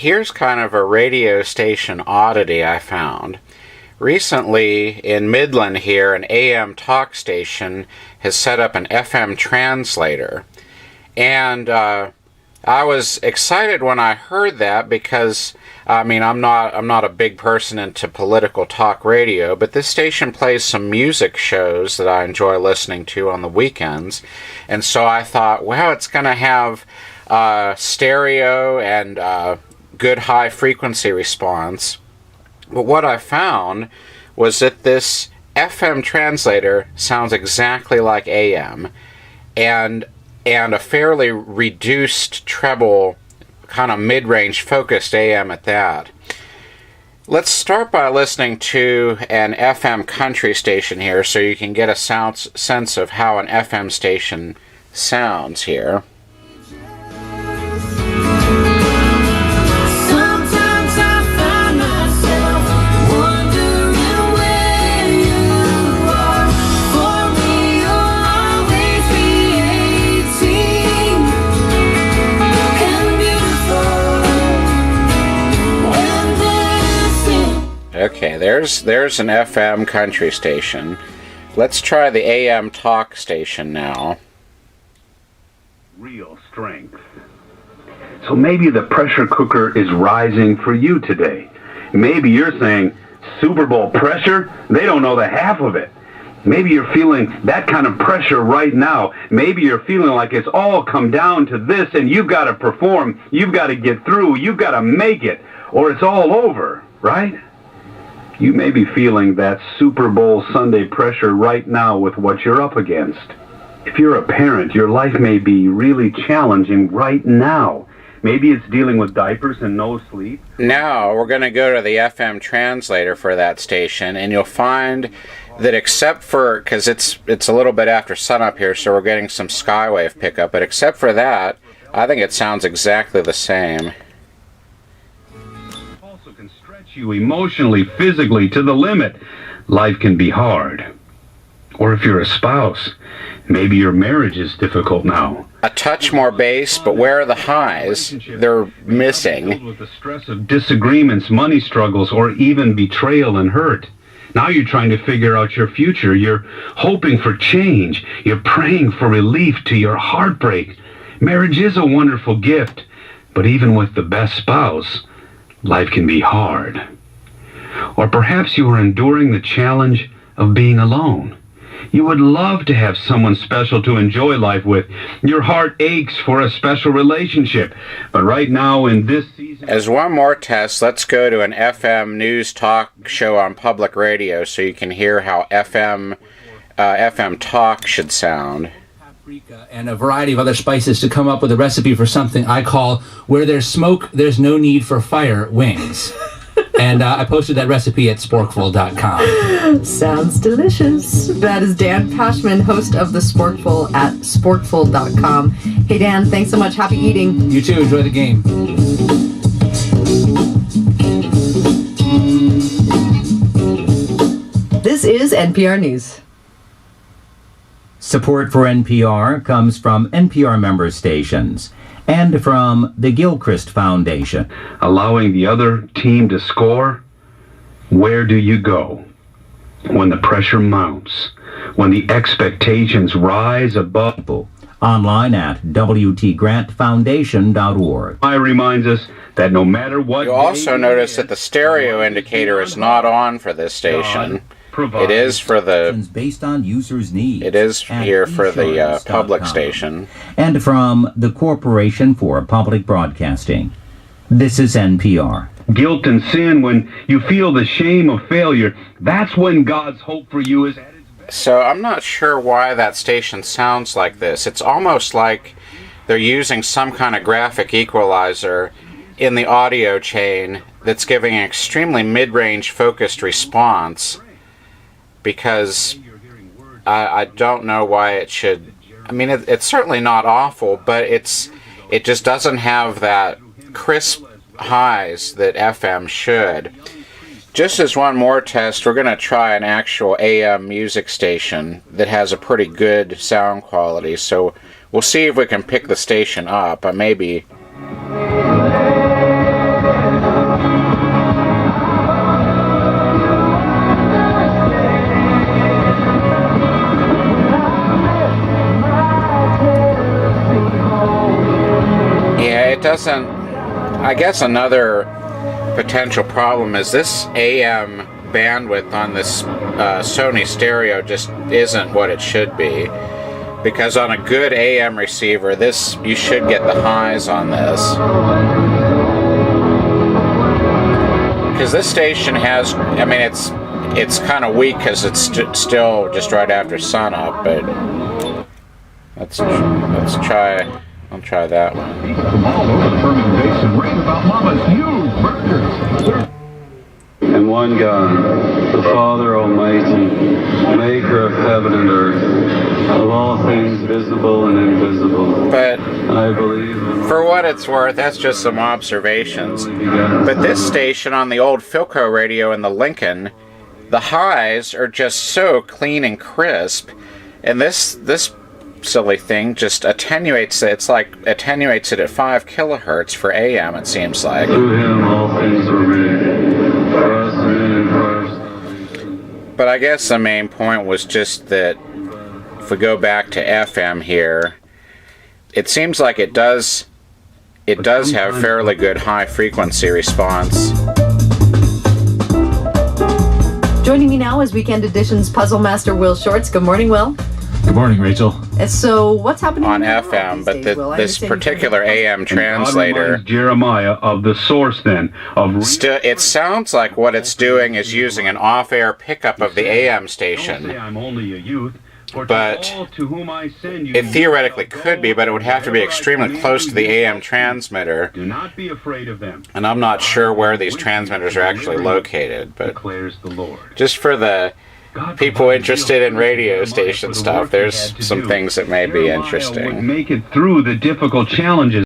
here's kind of a radio station oddity I found. Recently, in Midland here, an AM talk station has set up an FM translator. And I was excited when I heard that because, I'm not a big person into political talk radio, but this station plays some music shows that I enjoy listening to on the weekends. And so I thought, well, it's going to have stereo and good high frequency response. But what I found was that this FM translator sounds exactly like AM, and a fairly reduced treble, kind of mid-range focused AM at that. Let's start by listening to an FM country station here so you can get a sense of how an FM station sounds here. Okay, there's an FM country station. Let's try the AM talk station now. Real strength. So maybe the pressure cooker is rising for you today. Maybe you're saying, Super Bowl pressure? They don't know the half of it. Maybe you're feeling that kind of pressure right now. Maybe you're feeling like it's all come down to this and you've got to perform, you've got to get through, you've got to make it, or it's all over, right? You may be feeling that Super Bowl Sunday pressure right now with what you're up against. If you're a parent, your life may be really challenging right now. Maybe it's dealing with diapers and no sleep. Now we're going to go to the FM translator for that station, and you'll find that except for, because it's a little bit after sunup here, so we're getting some skywave pickup, but except for that, I think it sounds exactly the same. You emotionally, physically, to the limit. Life can be hard. Or if you're a spouse, maybe your marriage is difficult now. A touch more bass, but where are the highs? They're missing. With the stress of disagreements, money struggles, or even betrayal and hurt. Now you're trying to figure out your future. You're hoping for change. You're praying for relief to your heartbreak. Marriage is a wonderful gift, but even with the best spouse, life can be hard. Or perhaps you are enduring the challenge of being alone. You would love to have someone special to enjoy life with. Your heart aches for a special relationship. But right now in this season... As one more test, let's go to an FM news talk show on public radio so you can hear how FM talk should sound. Paprika and a variety of other spices to come up with a recipe for something I call "Where there's smoke, there's no need for fire" wings. And I posted that recipe at sporkful.com. Sounds delicious. That is Dan Pashman, host of The Sporkful at sporkful.com. Hey Dan, thanks so much. Happy eating. You too. Enjoy the game. This is NPR News. Support for NPR comes from NPR member stations and from the Gilchrist Foundation. Allowing the other team to score? Where do you go when the pressure mounts, when the expectations rise above? Online at WTGrantFoundation.org. I reminds us that no matter what... You'll also notice that the stereo indicator is not on for this station. It is for the... based on users' needs. It is here for the public station. And from the Corporation for Public Broadcasting. This is NPR. Guilt and sin, when you feel the shame of failure, that's when God's hope for you is at its best. So I'm not sure why that station sounds like this. It's almost like they're using some kind of graphic equalizer in the audio chain that's giving an extremely mid-range focused response. Because I don't know why it should... I mean, it's certainly not awful, but it just doesn't have that crisp highs that FM should. Just as one more test, we're going to try an actual AM music station that has a pretty good sound quality. So we'll see if we can pick the station up. Maybe... it doesn't. I guess another potential problem is this AM bandwidth on this Sony stereo just isn't what it should be. Because on a good AM receiver, you should get the highs on this. Because this station has, I mean, it's kind of weak because it's still just right after sunup, but let's try. I'll try that one. From all over the Permian Basin, rave about Mama's huge burgers. And one God, the Father Almighty, maker of heaven and earth, of all things visible and invisible. But I believe in for what it's worth, that's just some observations. But this station on the old Philco radio in the Lincoln, the highs are just so clean and crisp, and this silly thing just attenuates it. It's like attenuates it at 5 kilohertz for AM, it seems like. through him all things were made, for us and for us. But I guess the main point was just that if we go back to FM here, it seems like it does have fairly good high frequency response. Joining me now is Weekend Edition's Puzzle Master Will Shorts. Good morning, Will. Good morning, Rachel. So what's happening On in the world FM, these but days, Will? I this understand particular AM translator, Jeremiah of the source then of it sounds like what it's doing is using an off-air pickup of the AM station. I'm only a youth. But it theoretically could be, but it would have to be extremely close to the AM transmitter. Do not be afraid of them. And I'm not sure where these transmitters are actually located, but Declares the Lord. just for the people interested in radio station stuff, there's some things that may be Jeremiah would interesting. make it through the difficult challenges